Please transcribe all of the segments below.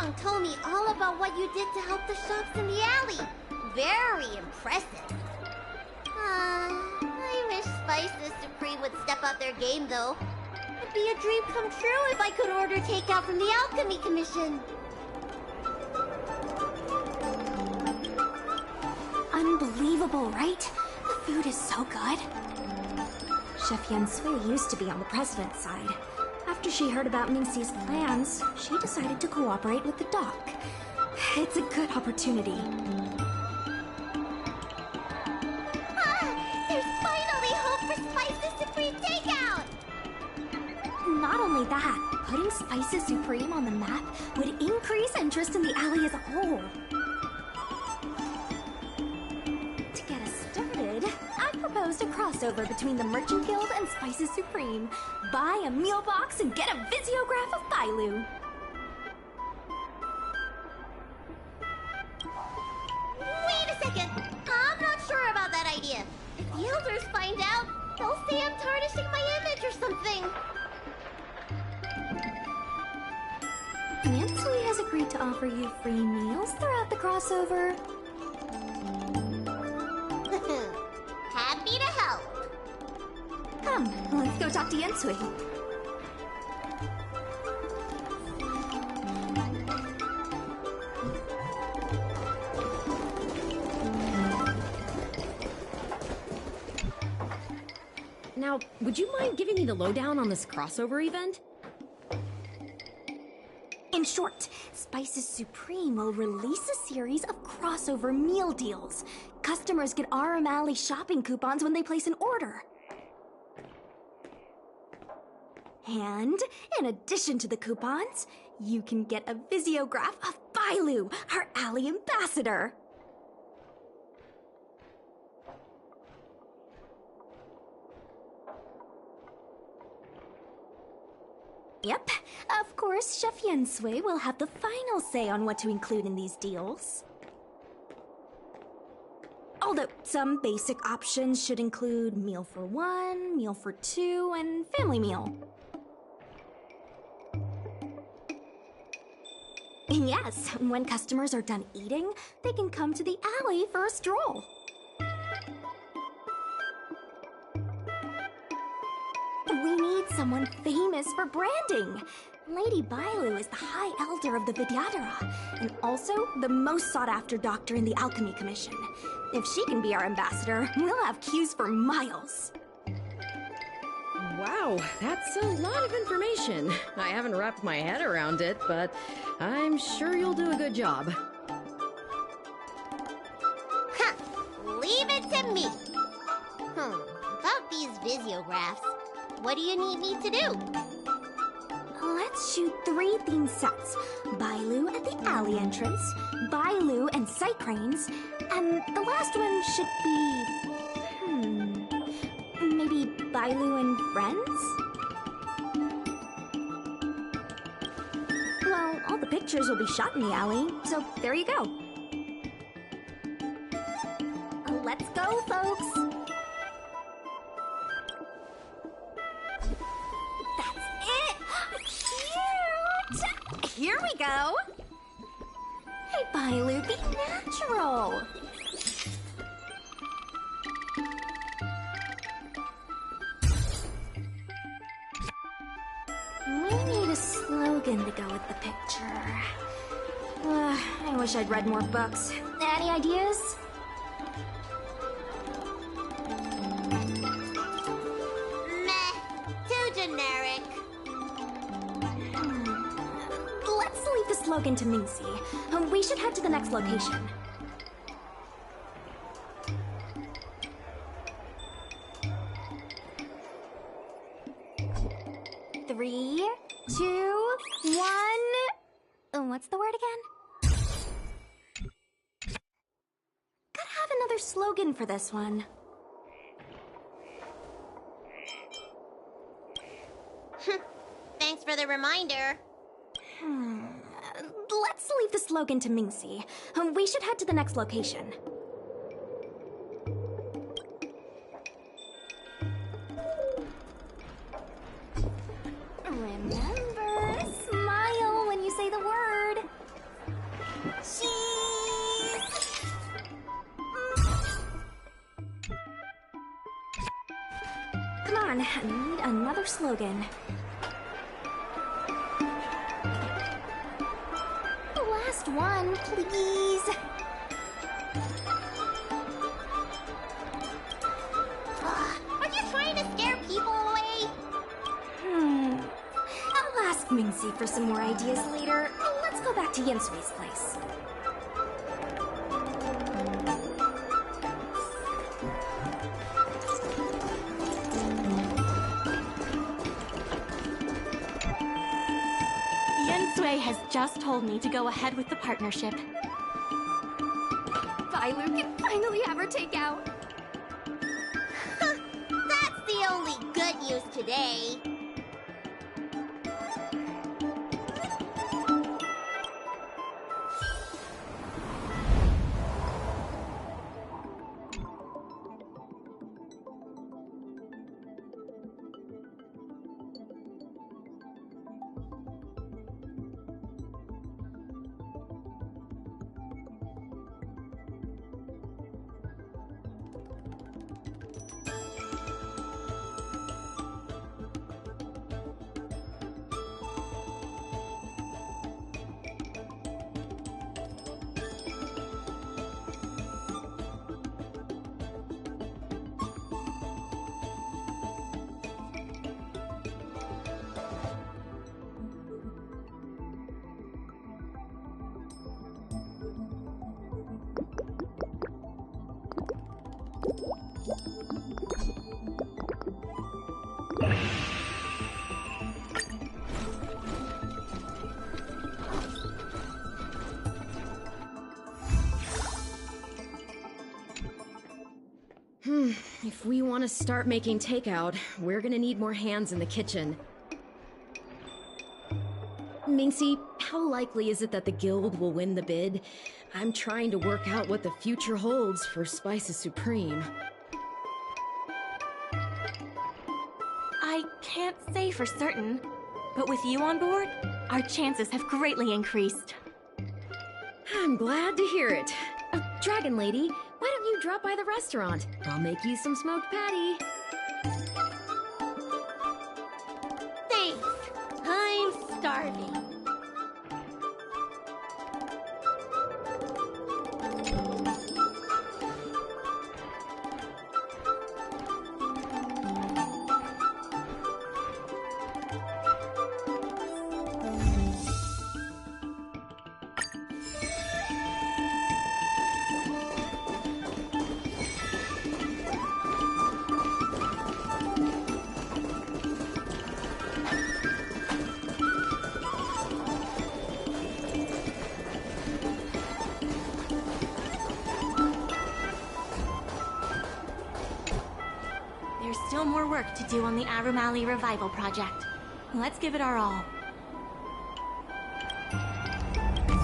Song told me all about what you did to help the shops in the alley. Very impressive. I wish Spices Supreme would step up their game, though. It'd be a dream come true if I could order takeout from the Alchemy Commission. Unbelievable, right? The food is so good. Chef Yen Sui used to be on the president's side. After she heard about Mingxi's plans, she decided to cooperate with the doc. It's a good opportunity. There's finally hope for Spices Supreme takeout! Not only that, putting Spices Supreme on the map would increase interest in the alley as a whole. To get us started, I proposed a crossover between the Merchant Guild and Spices Supreme. Buy a meal box and get a visiograph of Bailu. Wait a second! I'm not sure about that idea. If the elders find out, they'll say I'm tarnishing my image or something. Yansui has agreed to offer you free meals throughout the crossover. Happy to help. Come, let's go talk to Yansui. Now, would you mind giving me the lowdown on this crossover event? In short, Spices Supreme will release a series of crossover meal deals. Customers get aurum alley shopping coupons when they place an order. And, in addition to the coupons, you can get a visiograph of Bailu, our alley ambassador. Yep, of course, Chef Yen Sui will have the final say on what to include in these deals. Although some basic options should include meal for one, meal for two, and family meal. Yes, when customers are done eating, they can come to the alley for a stroll. We need someone famous for branding. Lady Bailu is the High Elder of the Vidyadhara, and also the most sought-after doctor in the Alchemy Commission. If she can be our ambassador, we'll have queues for miles. Wow, that's a lot of information. I haven't wrapped my head around it, but I'm sure you'll do a good job. Huh. Leave it to me. About these visiographs, what do you need me to do? Let's shoot 3 theme sets. Bailu at the alley entrance, Bailu and sight cranes, and the last one should be... maybe Bailu and friends? Well, all the pictures will be shot in the alley, so there you go. Let's go, folks! Here we go! Hey, Bailu, be natural! We need a slogan to go with the picture. I wish I'd read more books. Any ideas? Meh. Too generic. Let's leave the slogan to Mingxi. We should head to the next location. Three, two, one. What's the word again? Gotta have another slogan for this one. Thanks for the reminder. Let's leave the slogan to Mingxi. We should head to the next location. Remember, smile when you say the word. another slogan. Last one, please. Are you trying to scare people away? I'll ask Mingxi for some more ideas later. Let's go back to Yensui's place. Yensui has just told me to go ahead with the partnership. Bailu can finally have her takeout. That's the only good news today. If we want to start making takeout, we're gonna need more hands in the kitchen. Mingxi, how likely is it that the guild will win the bid? I'm trying to work out what the future holds for Spices Supreme. I can't say for certain, but with you on board, our chances have greatly increased. I'm glad to hear it. Dragon Lady, why don't you drop by the restaurant? I'll make you some smoked patty. Thanks. I'm starving. There's still more work to do on the Aurum Alley Revival Project. Let's give it our all.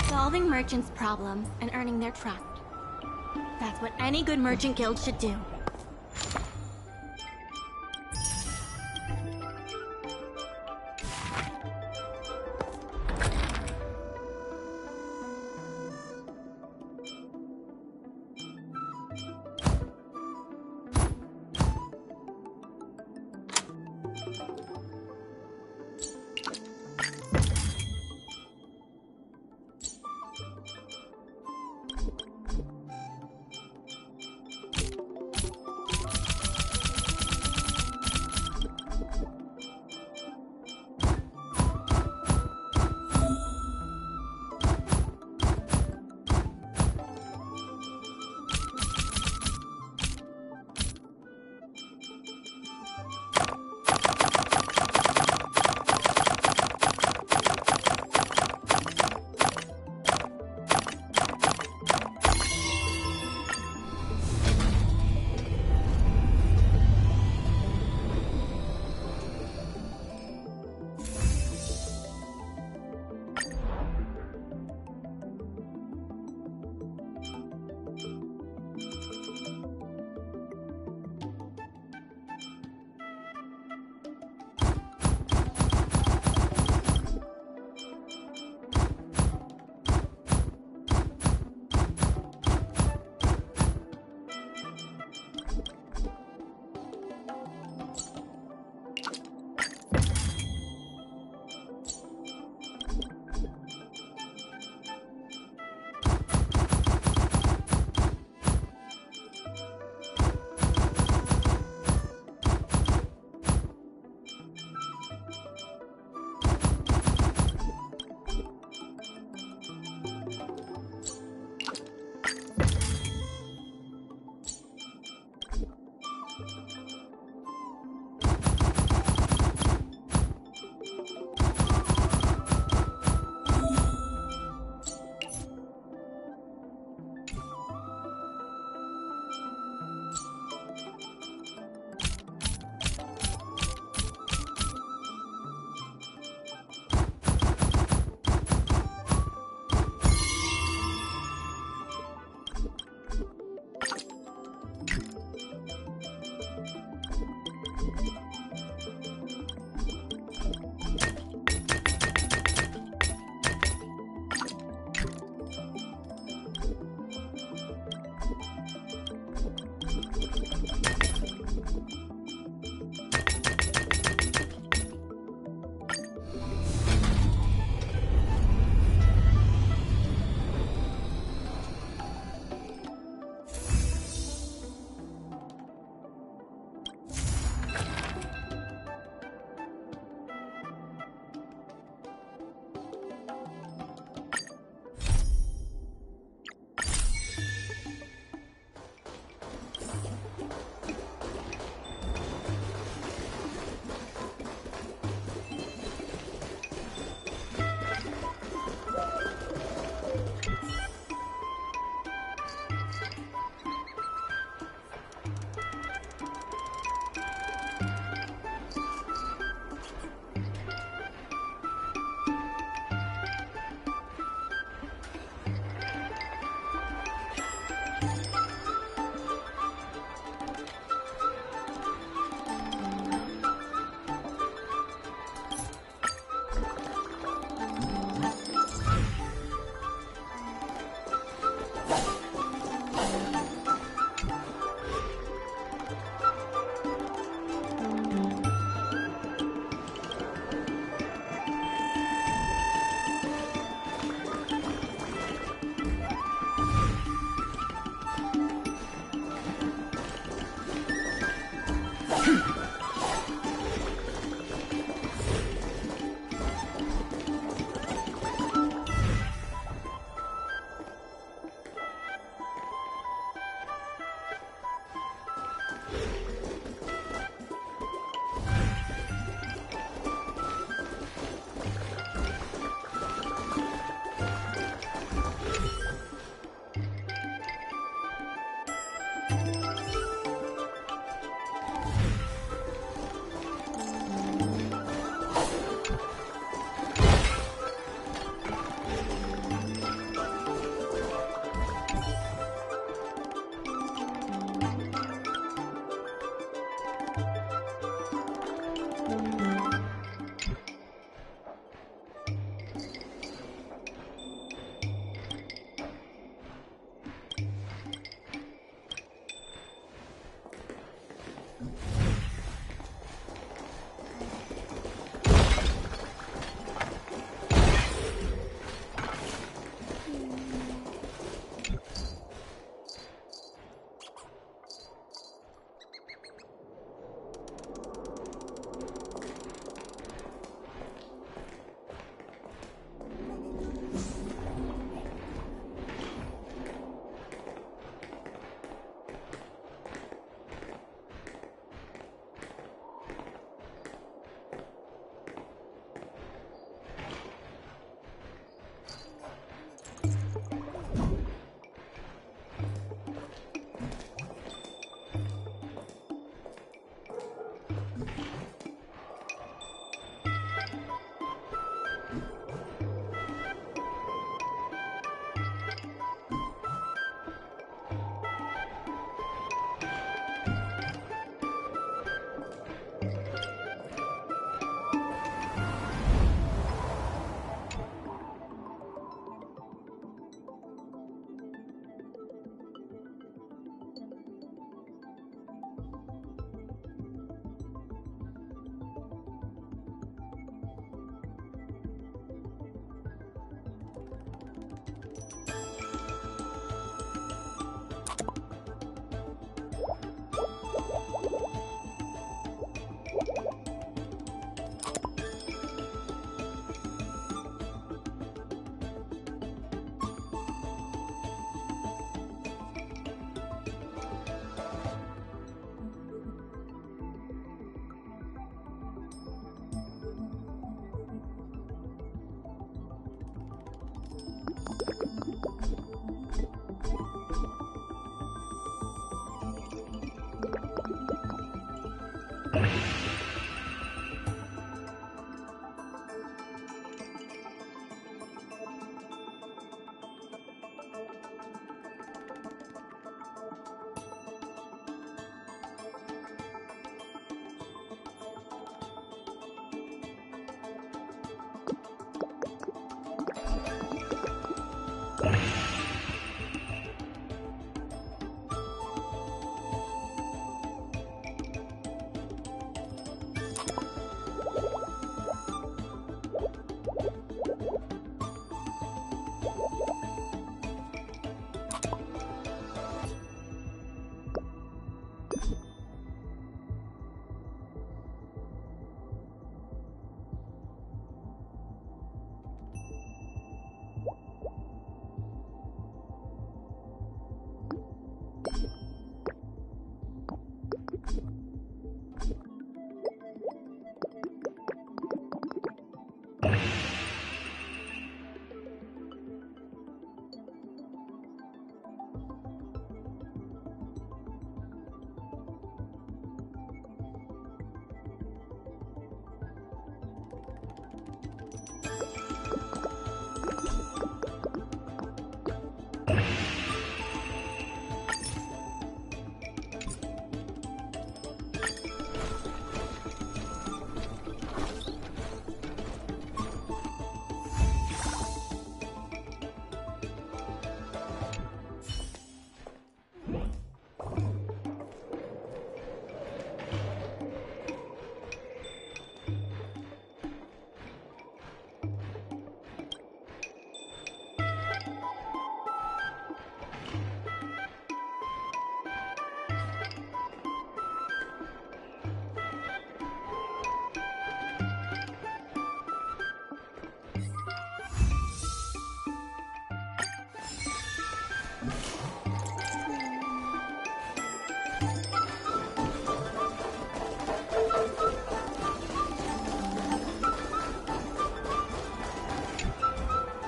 Solving merchants' problems and earning their trust. That's what any good merchant guild should do.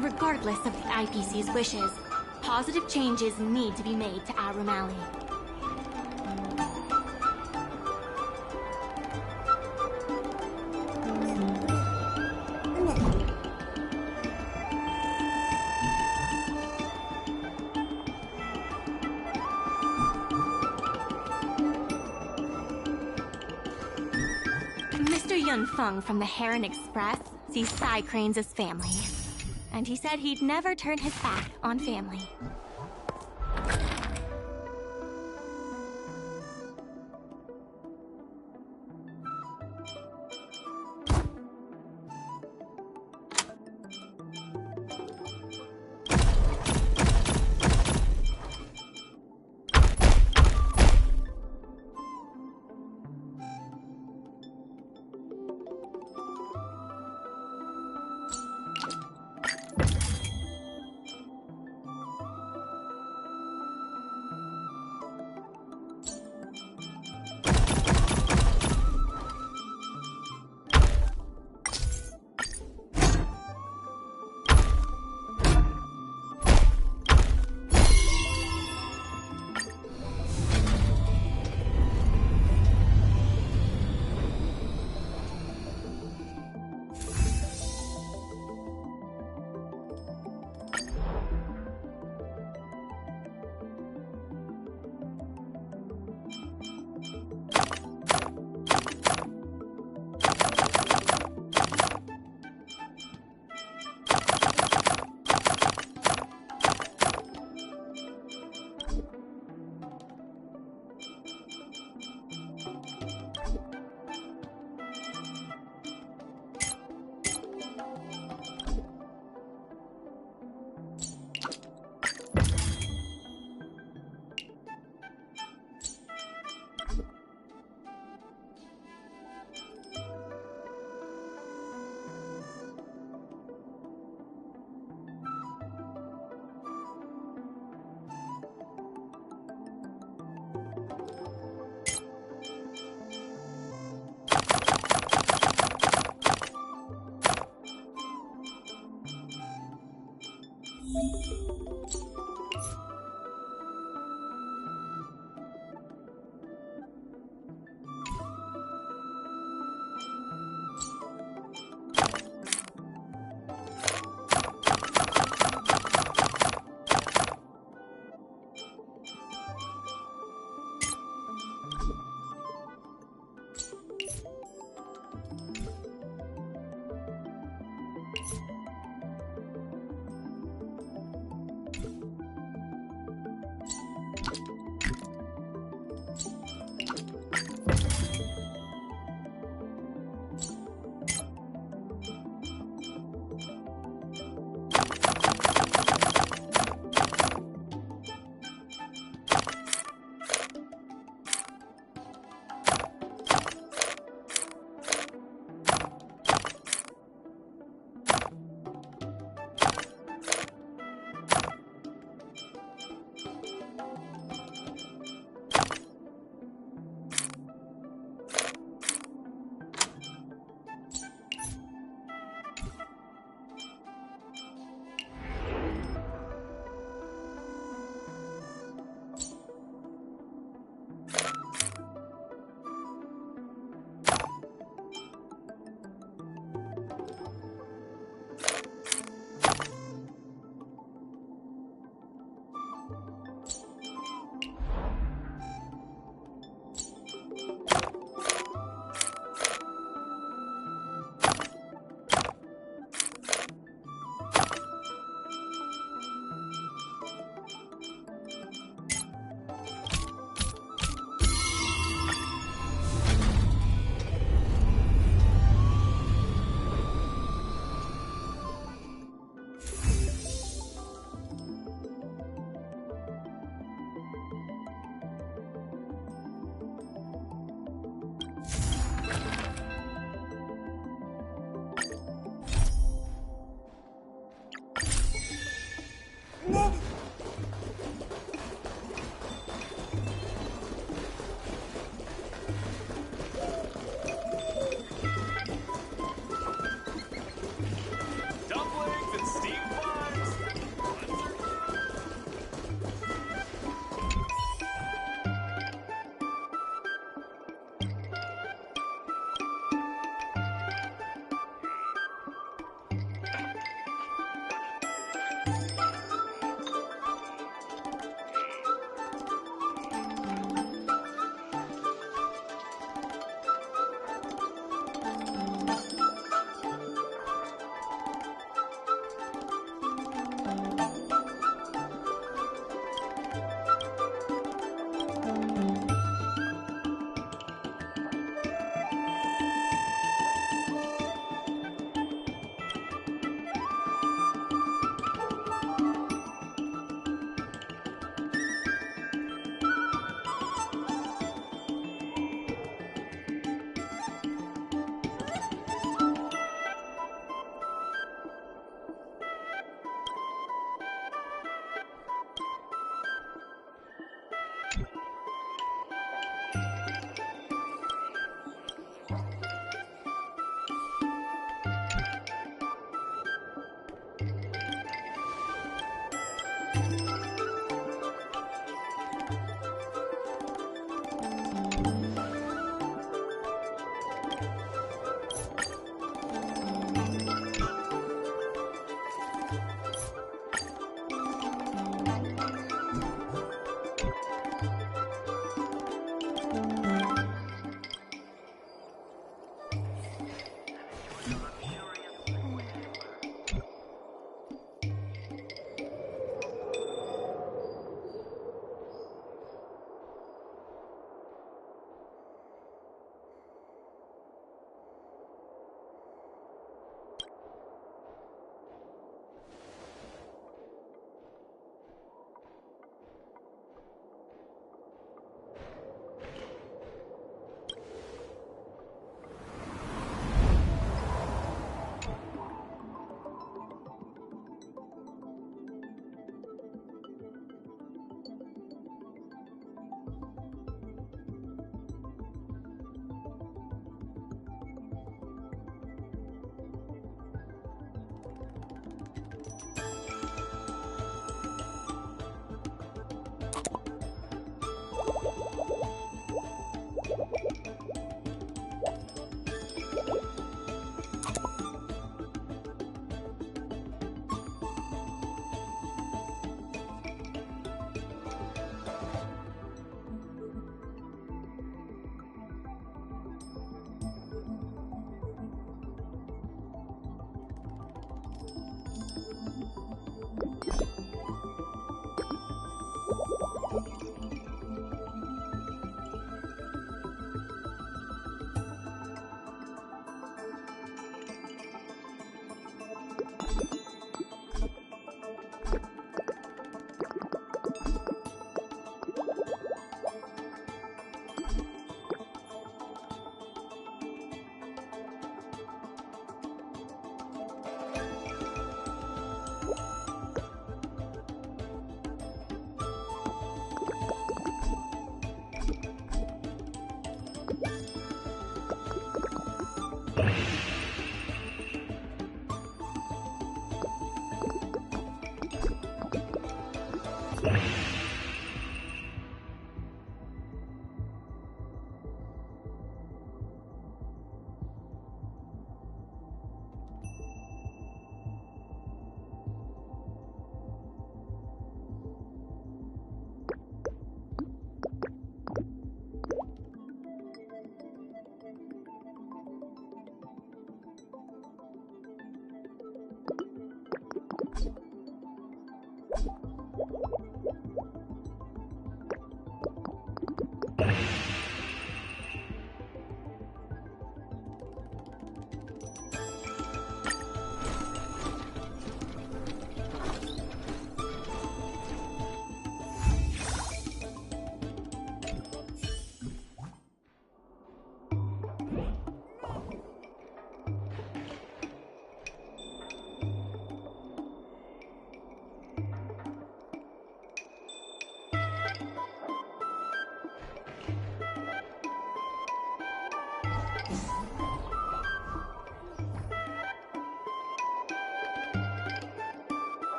Regardless of the IPC's wishes, positive changes need to be made to Aurum Alley. Mr. Yunfeng from the Heron Express sees Psy Cranes as family. And he said he'd never turn his back on family.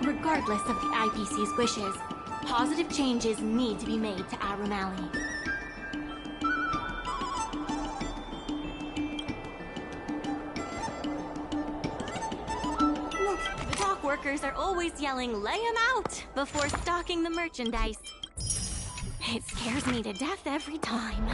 Regardless of the IPC's wishes, positive changes need to be made to Aurum Alley. The dock workers are always yelling, "Lay 'em out!" before stocking the merchandise. It scares me to death every time.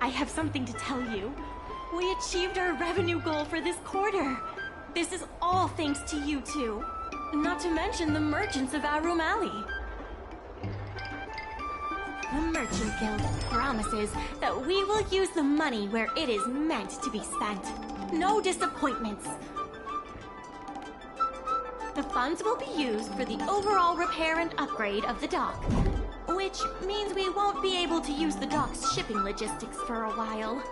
I have something to tell you. We achieved our revenue goal for this quarter. This is all thanks to you two. Not to mention the merchants of Aurum Alley. The Merchant Guild promises that we will use the money where it is meant to be spent. No disappointments. The funds will be used for the overall repair and upgrade of the dock, which means we won't be able to use the dock's shipping logistics for a while.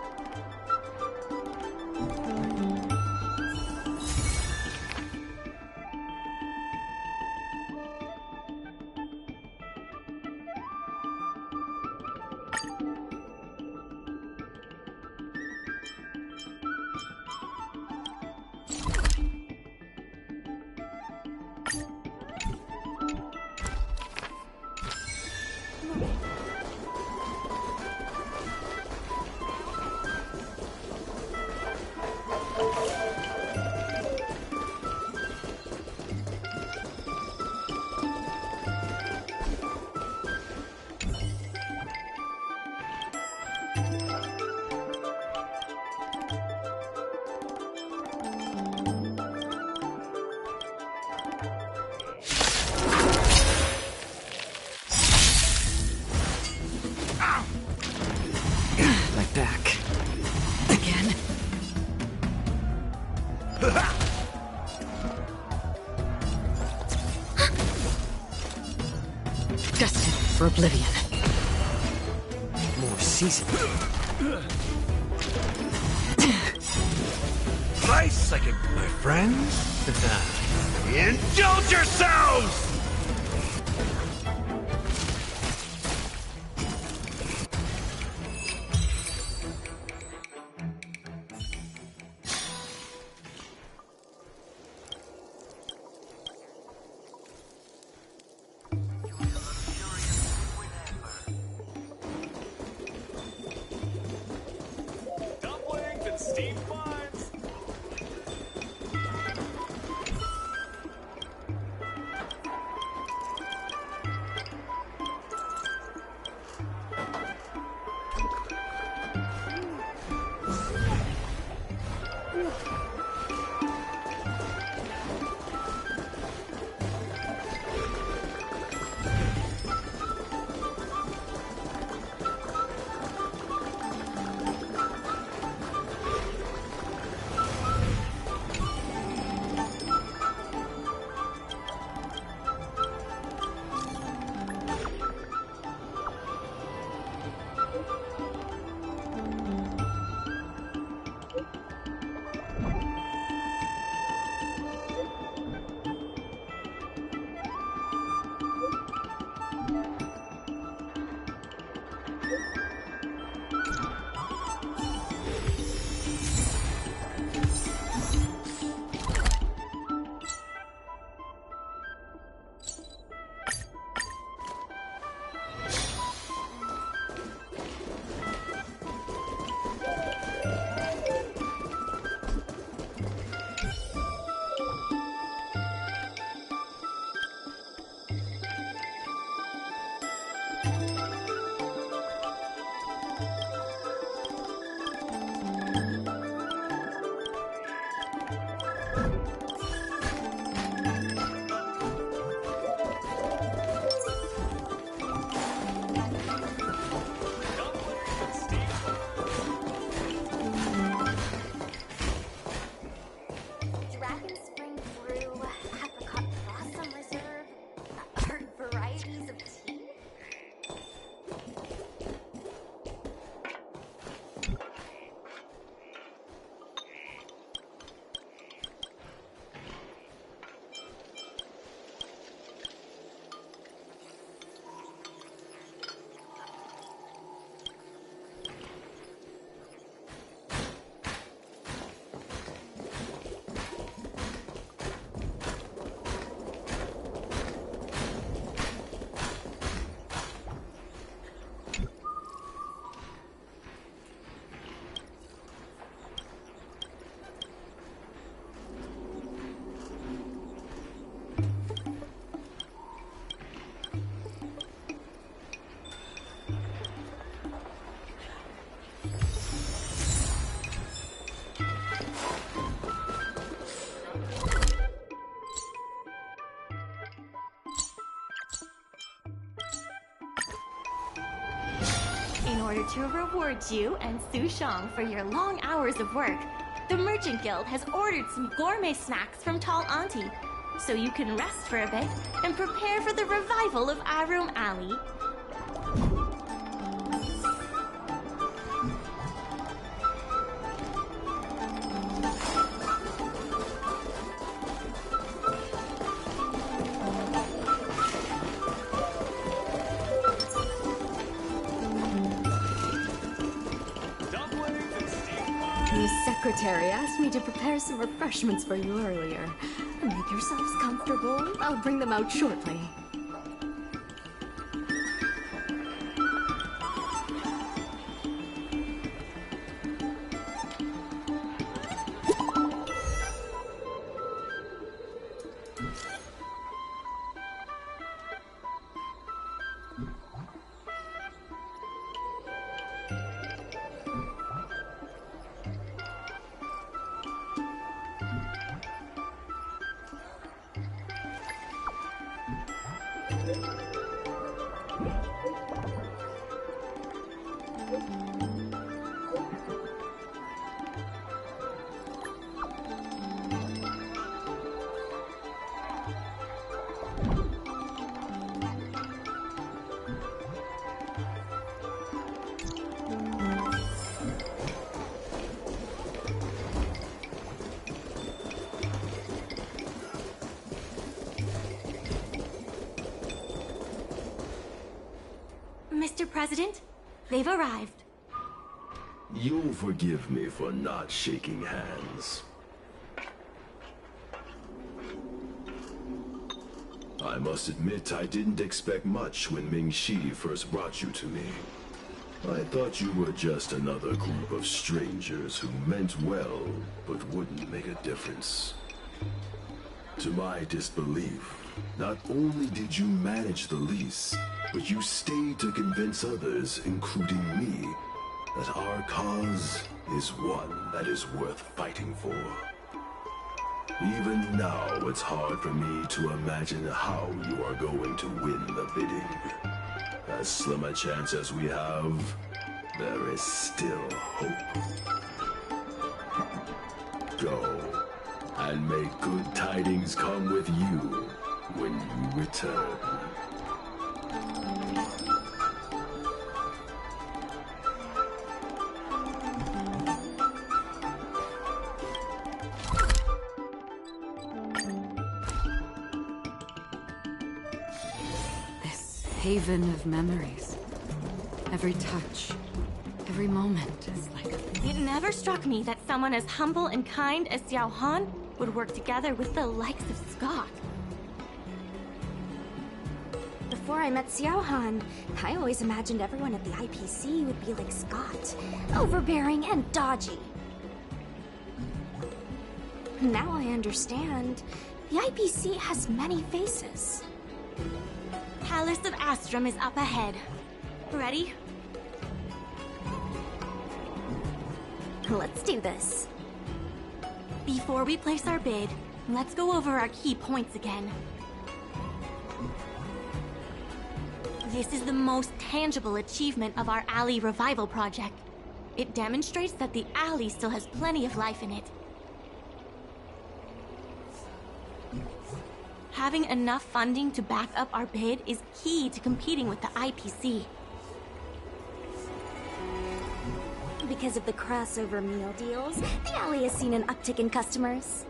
Back. Again. Destined for oblivion. More season. Ice psychic, my friends. Indulge yourselves! In order to reward you and Su Shang for your long hours of work, the Merchant Guild has ordered some gourmet snacks from Tall Auntie, so you can rest for a bit and prepare for the revival of Aurum Alley. The secretary asked me to prepare some refreshments for you earlier. Make yourselves comfortable. I'll bring them out shortly. Mr. President, they've arrived. You'll forgive me for not shaking hands. I must admit I didn't expect much when Ming Shi first brought you to me. I thought you were just another group of strangers who meant well, but wouldn't make a difference. To my disbelief, not only did you manage the lease, but you stayed to convince others, including me, that our cause is one that is worth fighting for. Even now, it's hard for me to imagine how you are going to win the bidding. As slim a chance as we have, there is still hope. Go, and may good tidings come with you when you return. This haven of memories. Every touch, every moment is like It never struck me that someone as humble and kind as Xiao Han would work together with the likes of Scott. Before I met Xiao Han, I always imagined everyone at the IPC would be like Scott, overbearing and dodgy. Now I understand. The IPC has many faces. Palace of Astrum is up ahead. Ready? Let's do this. Before we place our bid, let's go over our key points again. This is the most tangible achievement of our alley revival project. It demonstrates that the alley still has plenty of life in it. Having enough funding to back up our bid is key to competing with the IPC. Because of the crossover meal deals, the alley has seen an uptick in customers.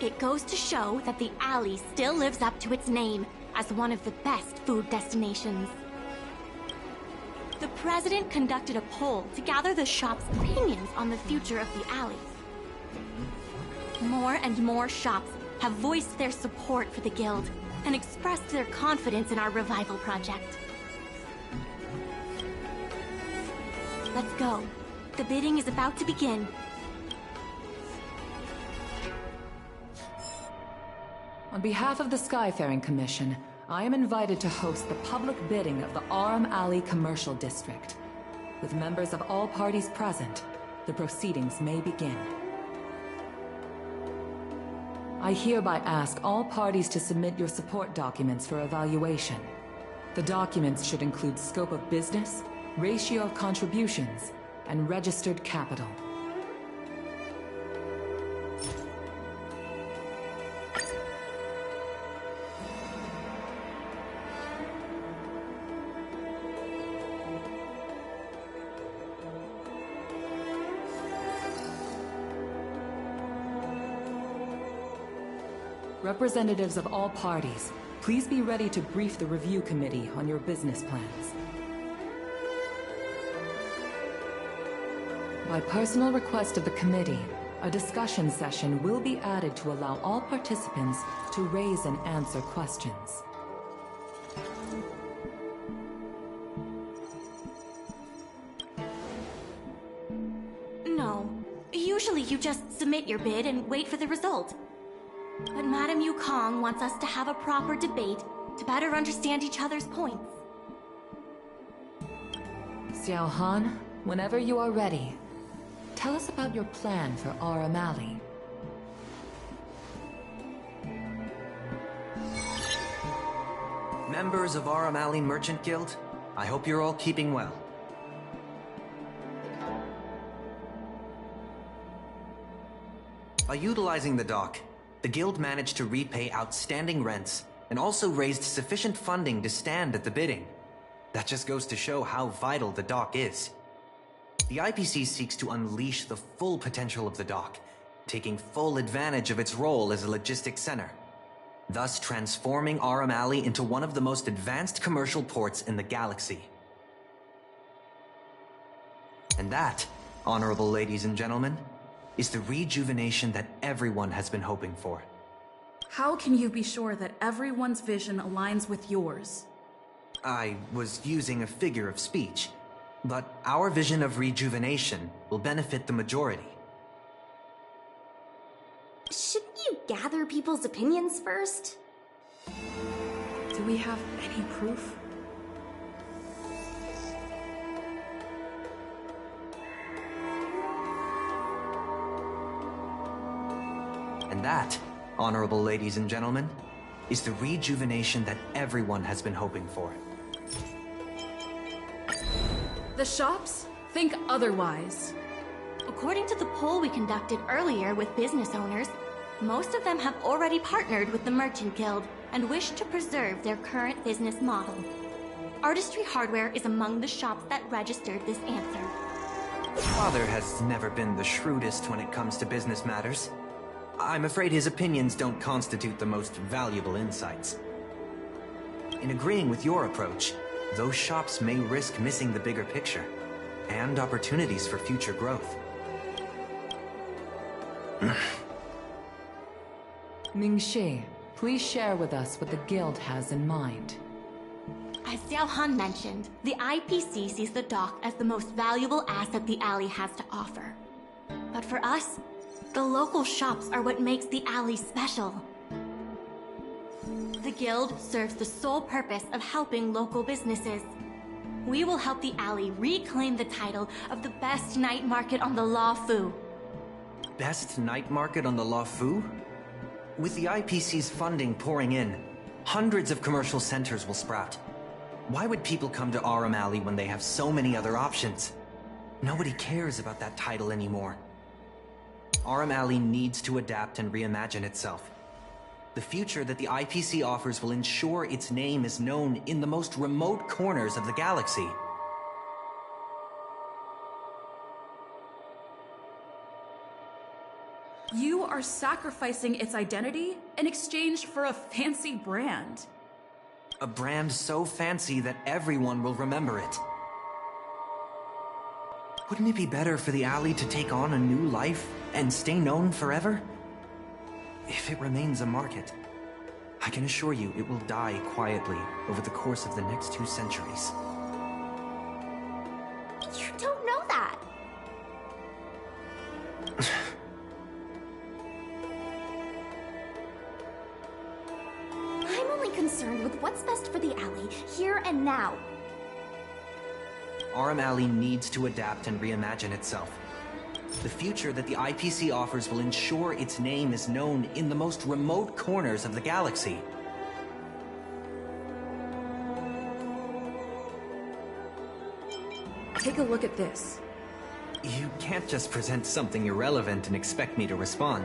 It goes to show that the alley still lives up to its name as one of the best food destinations. The president conducted a poll to gather the shop's opinions on the future of the alley. More and more shops have voiced their support for the guild and expressed their confidence in our revival project. Let's go. The bidding is about to begin. On behalf of the Skyfaring Commission, I am invited to host the public bidding of the Aurum Alley Commercial District. With members of all parties present, the proceedings may begin. I hereby ask all parties to submit your support documents for evaluation. The documents should include scope of business, ratio of contributions, and registered capital. Representatives of all parties, please be ready to brief the review committee on your business plans. By personal request of the committee, a discussion session will be added to allow all participants to raise and answer questions. No. Usually you just submit your bid and wait for the result. But Madame Yukong wants us to have a proper debate to better understand each other's points. Xiao Han, whenever you are ready, tell us about your plan for aurum alley. Members of Aurum Alley Merchant Guild, I hope you're all keeping well. By utilizing the dock, the Guild managed to repay outstanding rents and also raised sufficient funding to stand at the bidding. That just goes to show how vital the dock is. The IPC seeks to unleash the full potential of the dock, taking full advantage of its role as a logistics center, thus transforming Aurum Alley into one of the most advanced commercial ports in the galaxy. And that, honorable ladies and gentlemen, is the rejuvenation that everyone has been hoping for. How can you be sure that everyone's vision aligns with yours? I was using a figure of speech, but our vision of rejuvenation will benefit the majority. Shouldn't you gather people's opinions first? Do we have any proof? And that, honorable ladies and gentlemen, is the rejuvenation that everyone has been hoping for. The shops think otherwise. According to the poll we conducted earlier with business owners, most of them have already partnered with the Merchant Guild and wish to preserve their current business model. Artistry Hardware is among the shops that registered this answer. Father has never been the shrewdest when it comes to business matters. I'm afraid his opinions don't constitute the most valuable insights. In agreeing with your approach, those shops may risk missing the bigger picture and opportunities for future growth. Mingxi, please share with us what the guild has in mind. As Xiao Han mentioned, the IPC sees the dock as the most valuable asset the alley has to offer. But for us, the local shops are what makes the alley special. The guild serves the sole purpose of helping local businesses. We will help the alley reclaim the title of the best night market on the Luofu. Best night market on the Luofu? With the IPC's funding pouring in, hundreds of commercial centers will sprout. Why would people come to Aurum Alley when they have so many other options? Nobody cares about that title anymore. Aurum Alley needs to adapt and reimagine itself. The future that the IPC offers will ensure its name is known in the most remote corners of the galaxy. You are sacrificing its identity in exchange for a fancy brand. A brand so fancy that everyone will remember it. Wouldn't it be better for the alley to take on a new life and stay known forever? If it remains a market, I can assure you it will die quietly over the course of the next 2 centuries. You don't know that. I'm only concerned with what's best for the alley, here and now. Aurum Alley needs to adapt and reimagine itself. The future that the IPC offers will ensure its name is known in the most remote corners of the galaxy. Take a look at this. You can't just present something irrelevant and expect me to respond.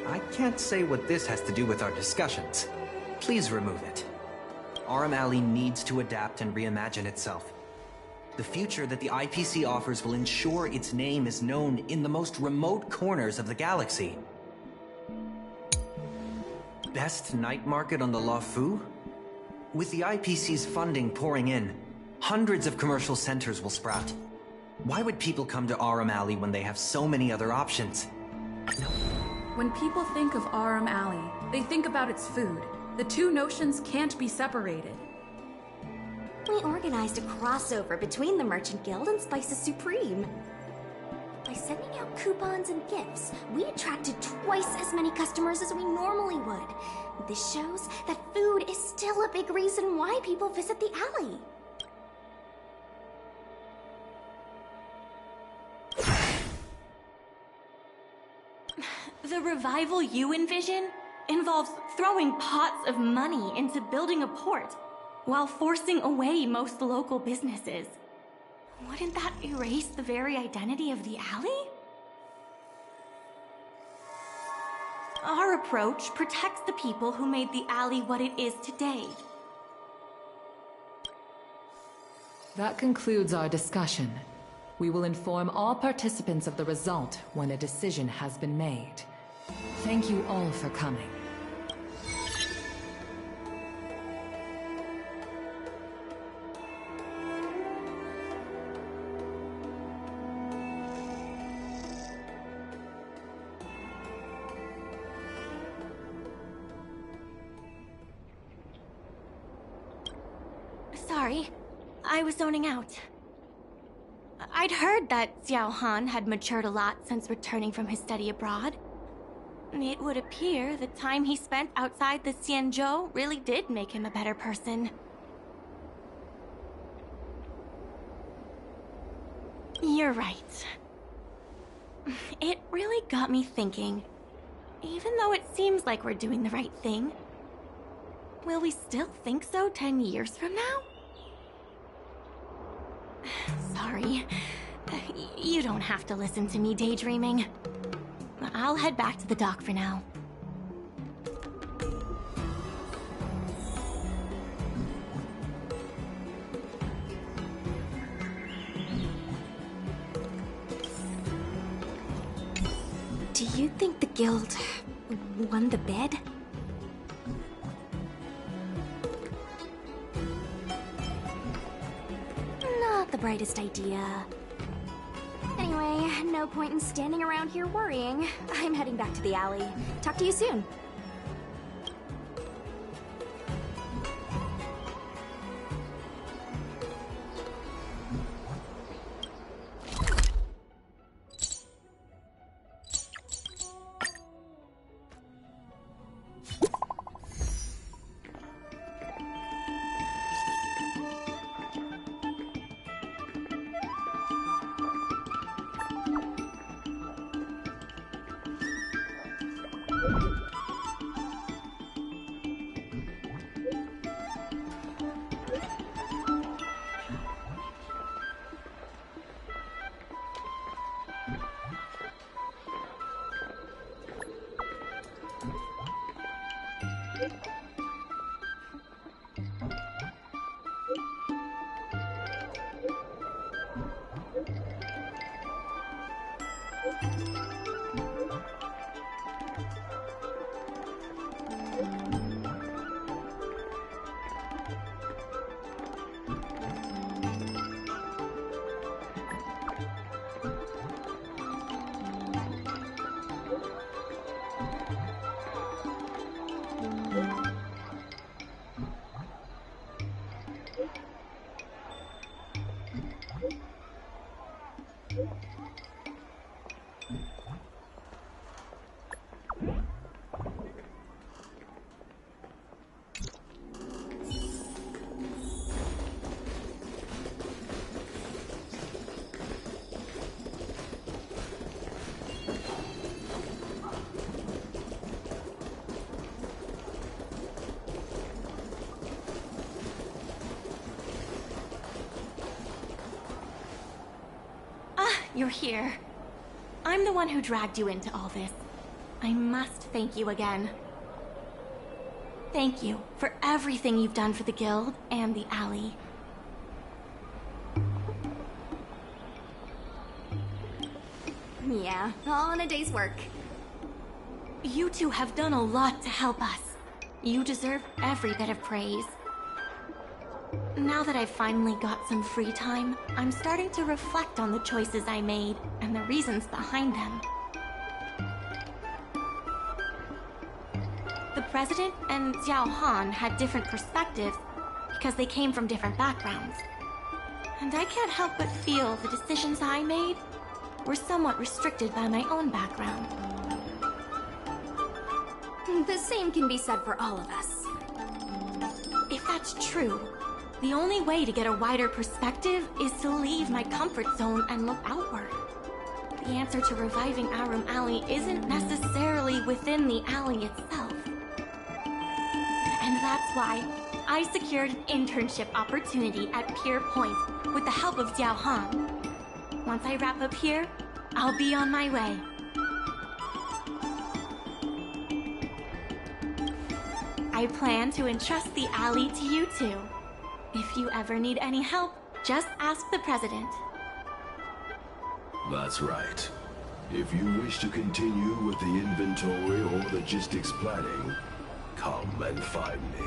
I can't say what this has to do with our discussions. Please remove it. Aurum Alley needs to adapt and reimagine itself. The future that the IPC offers will ensure its name is known in the most remote corners of the galaxy. Best night market on the Luofu? With the IPC's funding pouring in, hundreds of commercial centers will sprout. Why would people come to Aurum Alley when they have so many other options? When people think of Aurum Alley, they think about its food. The two notions can't be separated. We organized a crossover between the Merchant Guild and Spices Supreme. By sending out coupons and gifts, we attracted twice as many customers as we normally would. This shows that food is still a big reason why people visit the alley. The revival you envision involves throwing pots of money into building a port, while forcing away most local businesses. Wouldn't that erase the very identity of the alley? Our approach protects the people who made the alley what it is today. That concludes our discussion. We will inform all participants of the result when a decision has been made. Thank you all for coming. Sorry, I was zoning out. I'd heard that Xiao Han had matured a lot since returning from his study abroad. It would appear the time he spent outside the Xianzhou really did make him a better person. You're right. It really got me thinking. Even though it seems like we're doing the right thing, will we still think so 10 years from now? Sorry. You don't have to listen to me daydreaming. I'll head back to the dock for now. Do you think the guild won the bid? Not the brightest idea. Anyway, no point in standing around here worrying. I'm heading back to the alley. Talk to you soon. you're here. I'm the one who dragged you into all this. I must thank you again. Thank you for everything you've done for the Guild and the Alley. Yeah, all in a day's work. You two have done a lot to help us. You deserve every bit of praise. Now that I've finally got some free time, I'm starting to reflect on the choices I made and the reasons behind them. The President and Xiao Han had different perspectives because they came from different backgrounds. And I can't help but feel the decisions I made were somewhat restricted by my own background. The same can be said for all of us. If that's true, the only way to get a wider perspective is to leave my comfort zone and look outward. The answer to reviving Aurum Alley isn't necessarily within the alley itself. And that's why I secured an internship opportunity at Pier Point with the help of Xiao Han. Once I wrap up here, I'll be on my way. I plan to entrust the alley to you two. If you ever need any help, just ask the President. That's right. If you wish to continue with the inventory or logistics planning, come and find me.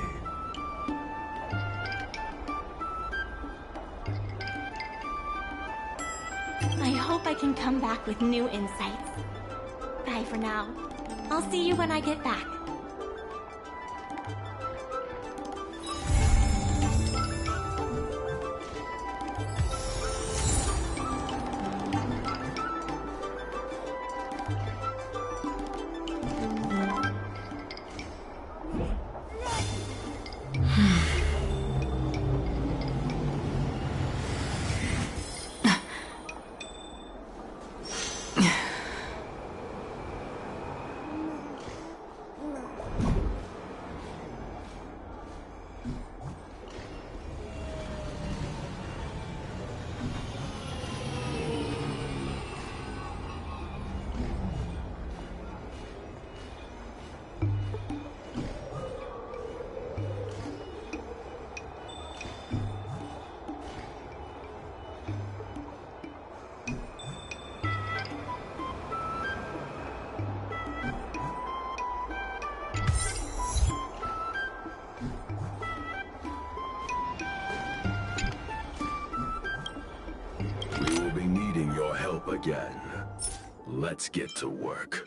I hope I can come back with new insights. Bye for now. I'll see you when I get back. We will be needing your help again. Let's get to work.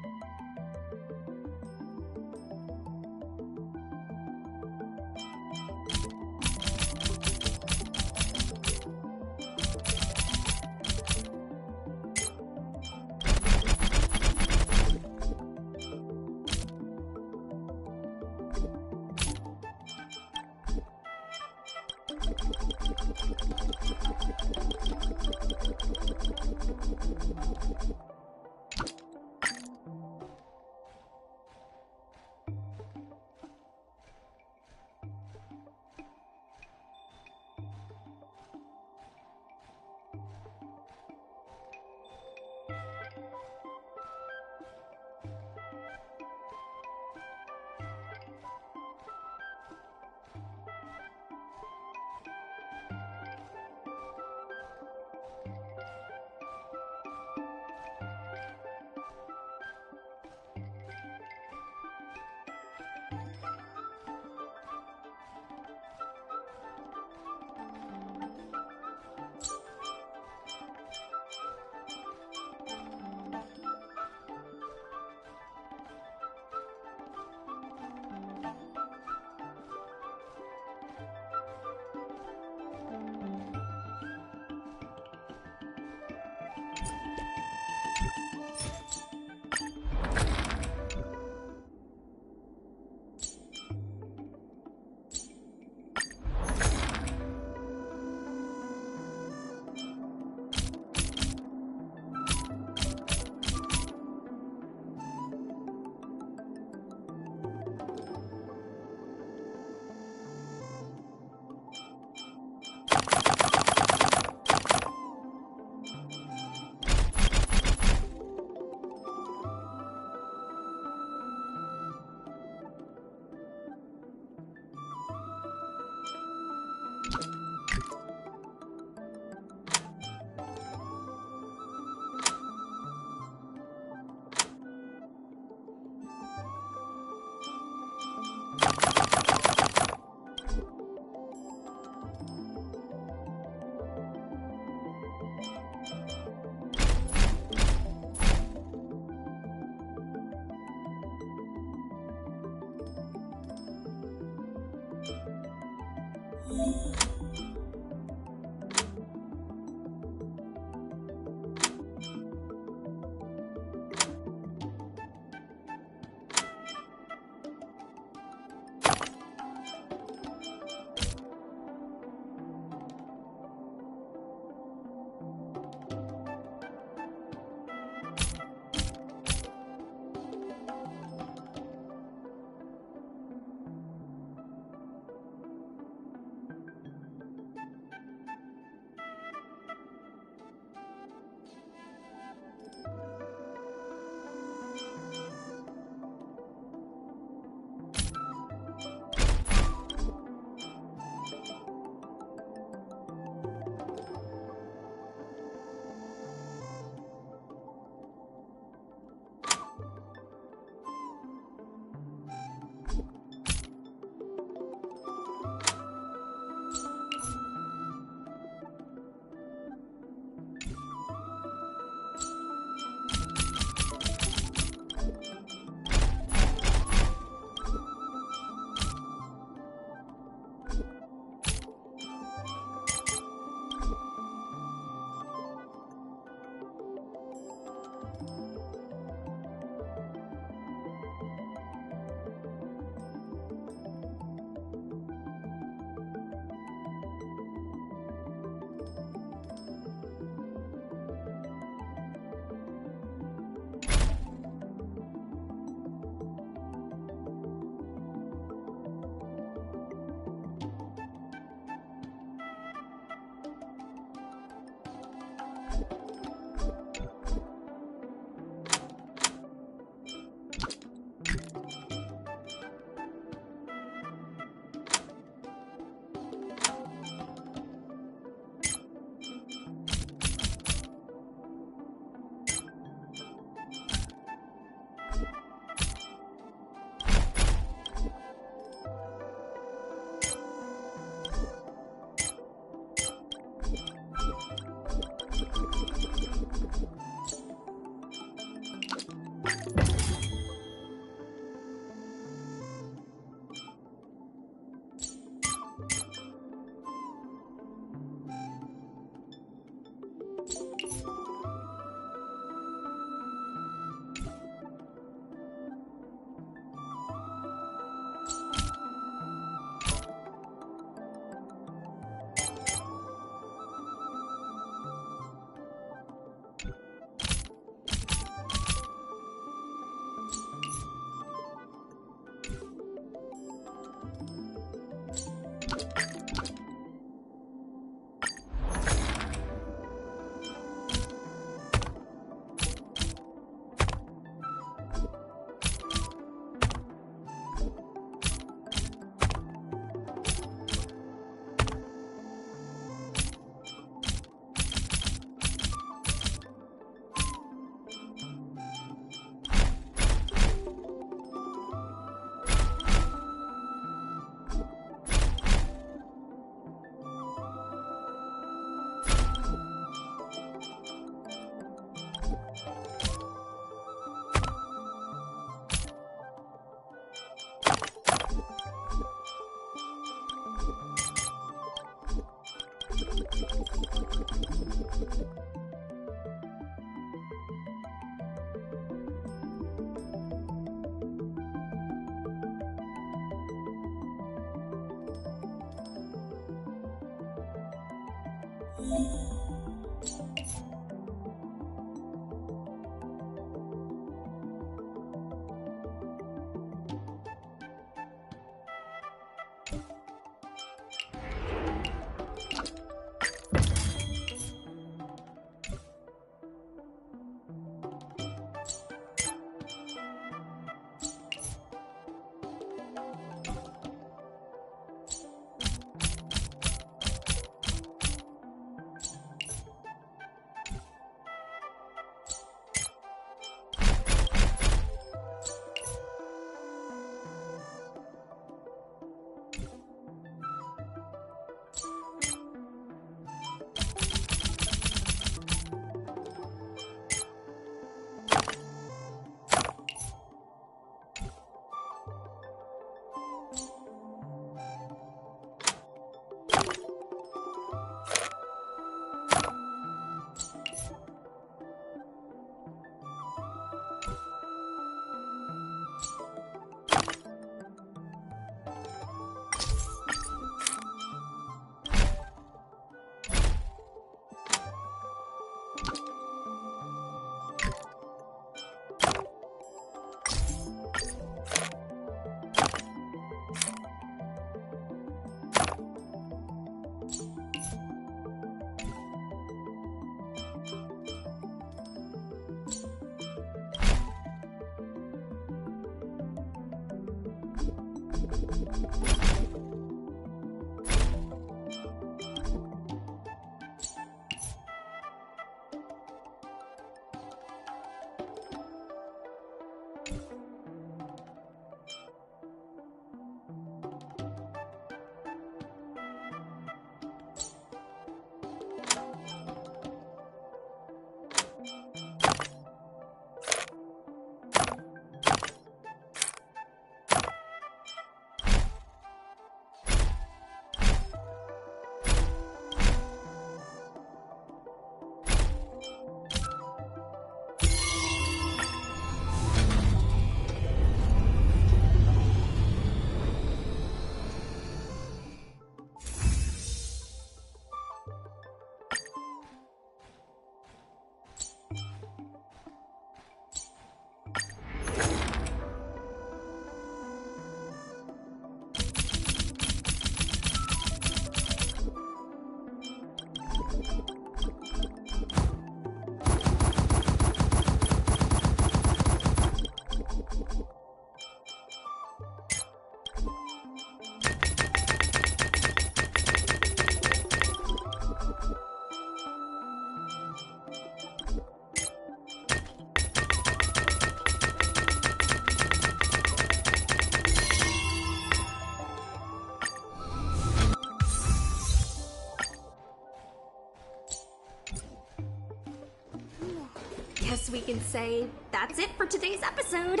Guess we can say that's it for today's episode.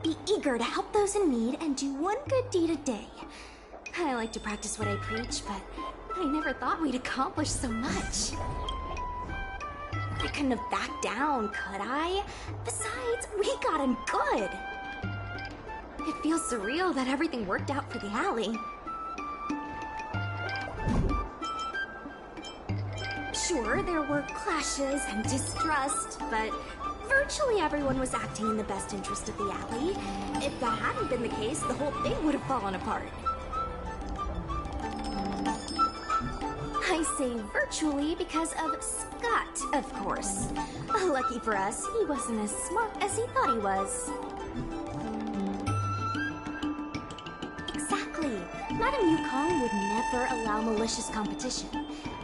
Be eager to help those in need and do one good deed a day. I like to practice what I preach, but I never thought we'd accomplish so much. I couldn't have backed down, could I? Besides, we got him good. It feels surreal that everything worked out for the alley. Sure, there were clashes and distrust, but virtually everyone was acting in the best interest of the alley. If that hadn't been the case, the whole thing would have fallen apart. I say virtually because of Scott, of course. Lucky for us, he wasn't as smart as he thought he was. Exactly. Madame Yukong would never allow malicious competition.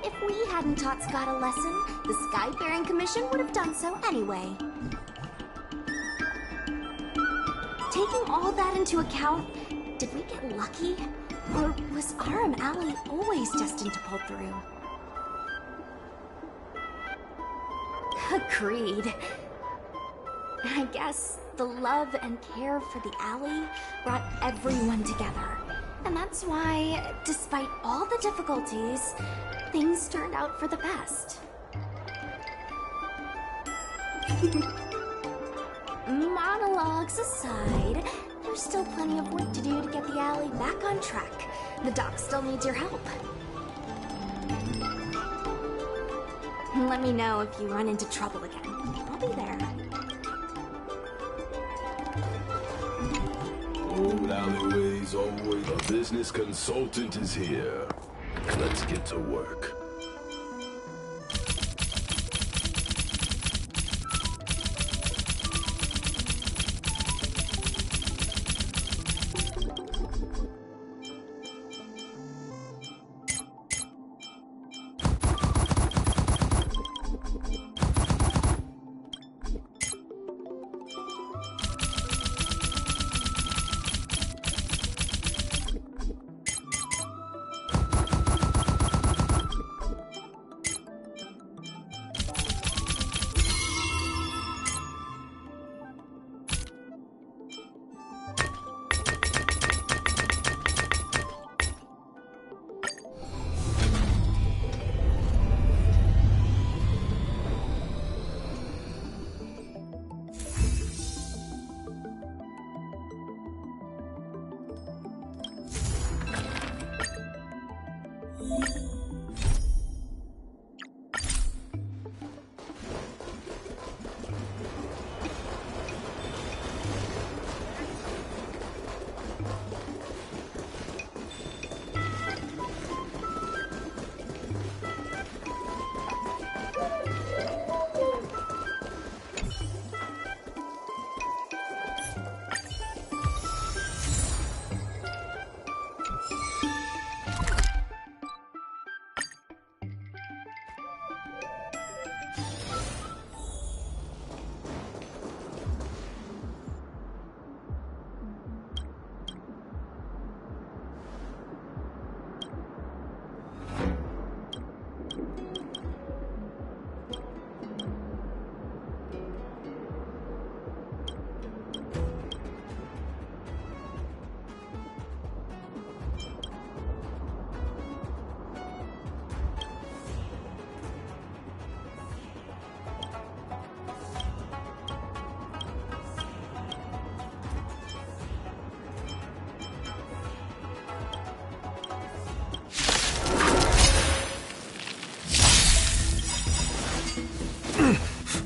If we hadn't taught Scott a lesson, the Skyfaring Commission would have done so anyway. Taking all that into account, did we get lucky? Or was Aurum Alley always destined to pull through? Agreed. I guess the love and care for the alley brought everyone together. And that's why, despite all the difficulties, things turned out for the best. Monologues aside, there's still plenty of work to do to get the alley back on track. The doc still needs your help. Let me know if you run into trouble again. I'll be there. Old alleyways always. A business consultant is here. Let's get to work.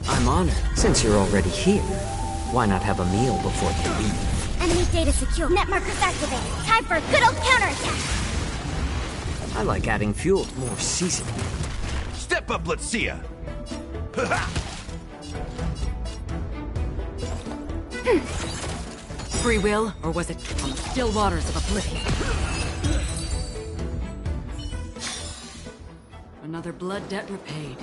I'm honored. Since you're already here, why not have a meal before you leave? Enemy data secure. Net markers activated. Time for a good old counterattack. I like adding fuel to more seasoning. Step up, let's see ya! Free will, or was it on the still waters of oblivion? Another blood debt repaid.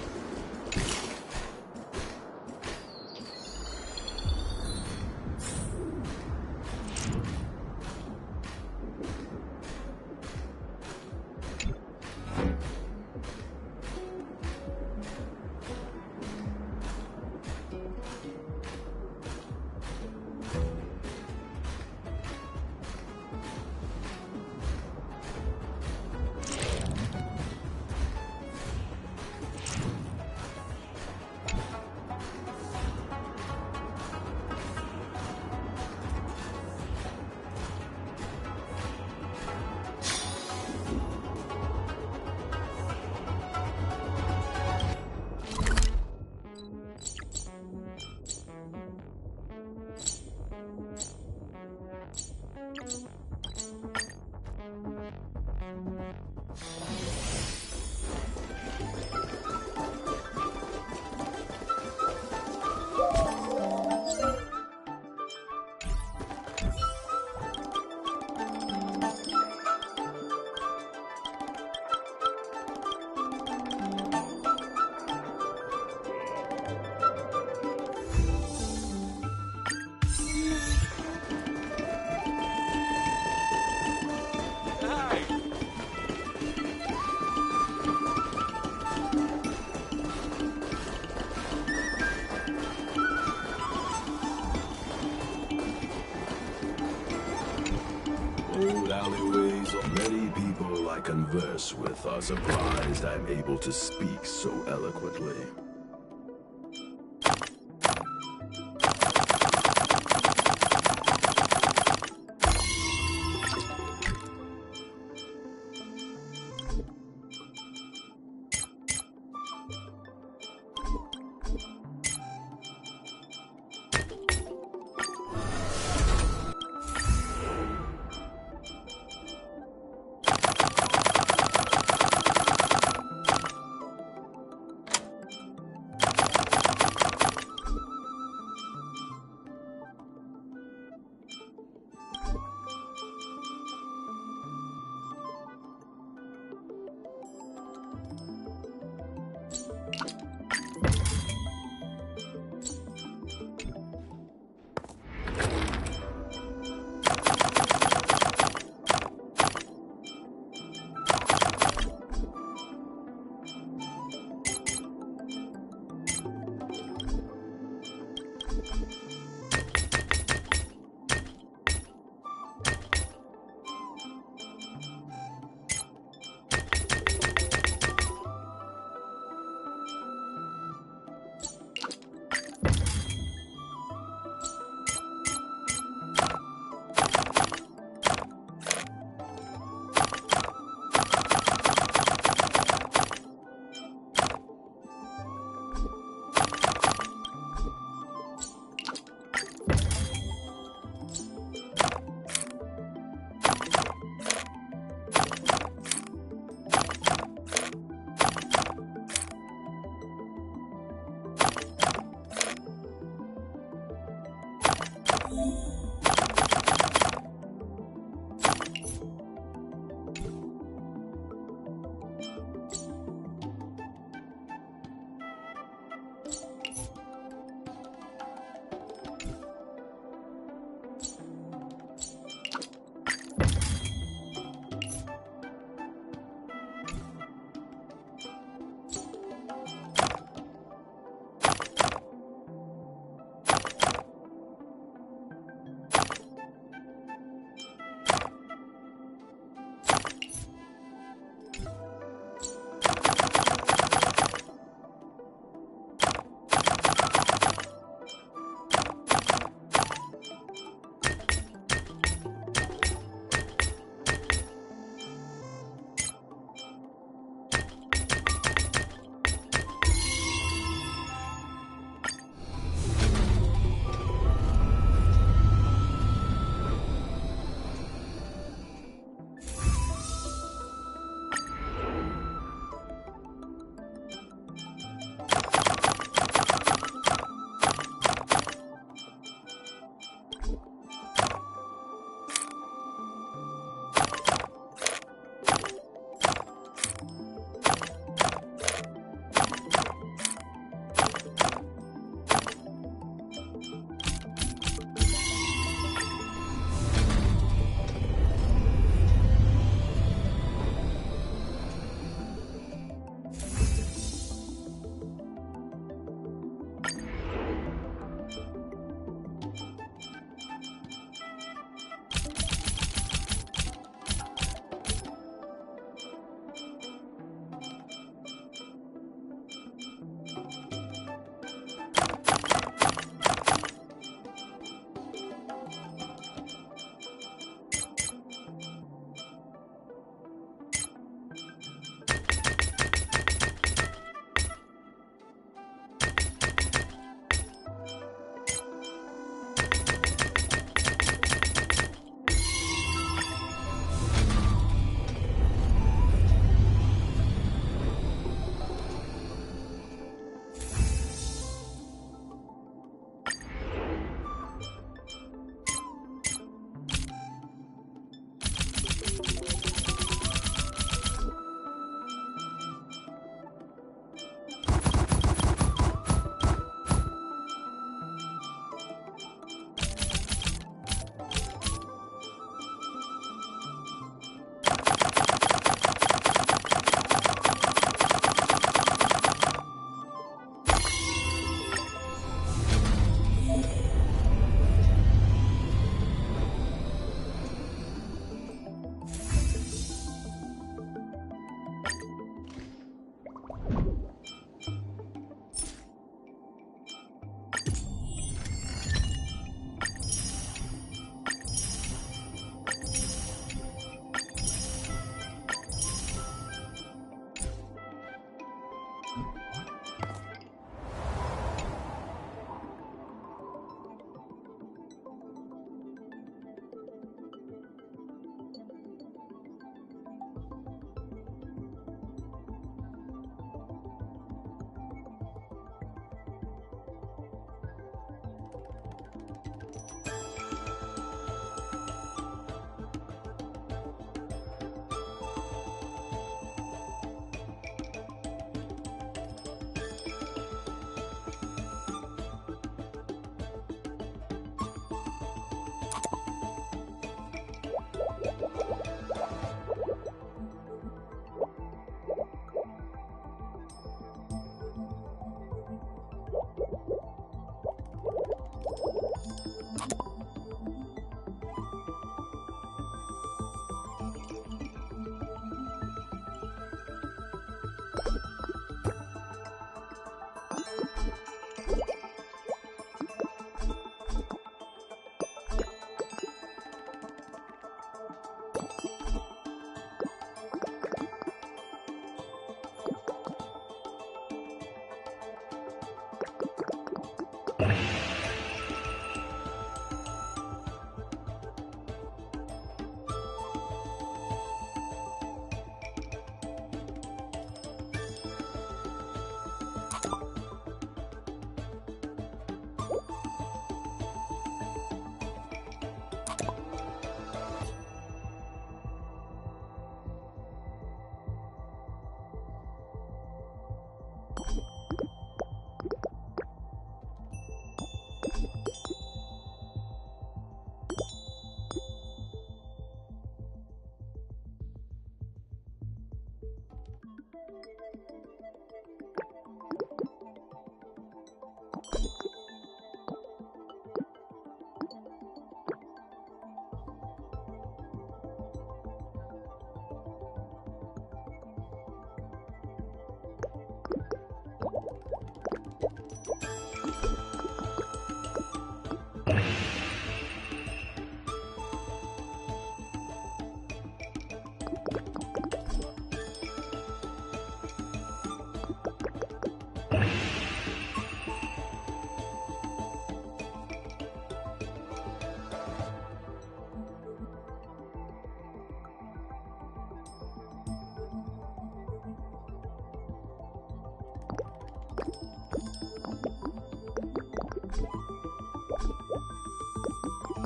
Old alleyways, many people I converse with are surprised I'm able to speak so eloquently.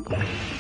You